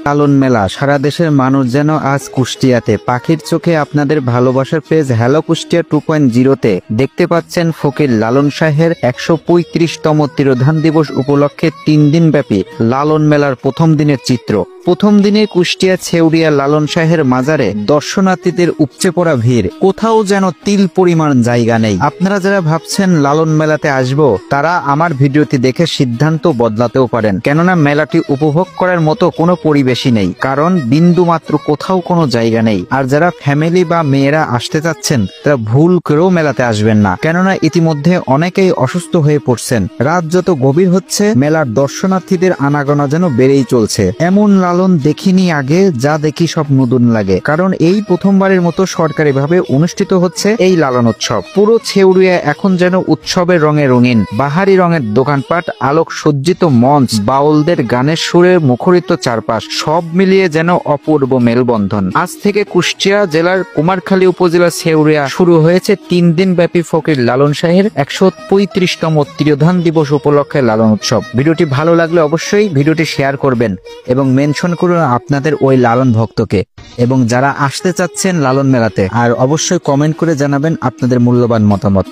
লালন মেলা সারা দেশের মানুষ যেন আজ কুষ্টিয়াতে। পাখির চোখে আপনাদের ভালোবাসার পেজ হ্যালো কুষ্টিয়া 2.0-তে দেখতে পাচ্ছেন ফকির লালন শাহের 135তম তিরোধান দিবস উপলক্ষে 3 দিন ব্যাপী লালন মেলার প্রথম দিনের চিত্র। প্রথম দিনে কুষ্টিয়া ছেউরিয়া লালন শাহের মাজারে দর্শনার্থীদের উপচে পড়া ভিড়, কোথাও যেন তিল পরিমাণ জায়গা নেই। আপনারা যারা ভাবছেন লালন মেলাতে আসবো, তারা আমার ভিডিওটি দেখে সিদ্ধান্ত বদলাতেও পারেন, কেননা মেলাটি উপভোগ করার মতো কোনো পরিবেশই নেই, কারণ বিন্দু মাত্র কোথাও কোনো জায়গা নেই। আর যারা ফ্যামিলি বা মেয়েরা আসতে চাচ্ছেন, তারা ভুল করেও মেলাতে আসবেন না, কেননা ইতিমধ্যে অনেকেই অসুস্থ হয়ে পড়ছেন। রাত যত গভীর হচ্ছে, মেলার দর্শনার্থীদের আনাগোনা যেন বেড়েই চলছে। এমন লালন দেখিনি আগে, যা দেখি সব নতুন লাগে, কারণ এই প্রথমবারের মতো সরকারিভাবে অনুষ্ঠিত হচ্ছে এই লালন উৎসব। পুরো ছেউরিয়া এখন যেন উৎসবের রঙে রঙিন। বাহারি রঙের দোকানপাট, আলোক সজ্জিত মঞ্চ, বাউলদের গানের সুরে মুখরিত চারপাশ, সব মিলিয়ে যেন অপূর্ব মেলবন্ধন। আজ থেকে কুষ্টিয়া জেলার কুমারখালী উপজেলার ছেউরিয়া শুরু হয়েছে 3 দিন ব্যাপী ফকির লালন শাহের 135তম তিরোধান দিবস উপলক্ষে লালন উৎসব। ভিডিওটি ভালো লাগলে অবশ্যই ভিডিওটি শেয়ার করবেন এবং মেনশন করুন আপনাদের ওই লালন ভক্তকে, এবং যারা আসতে চাচ্ছেন লালন মেলাতে, আর অবশ্যই কমেন্ট করে জানাবেন আপনাদের মূল্যবান মতামত।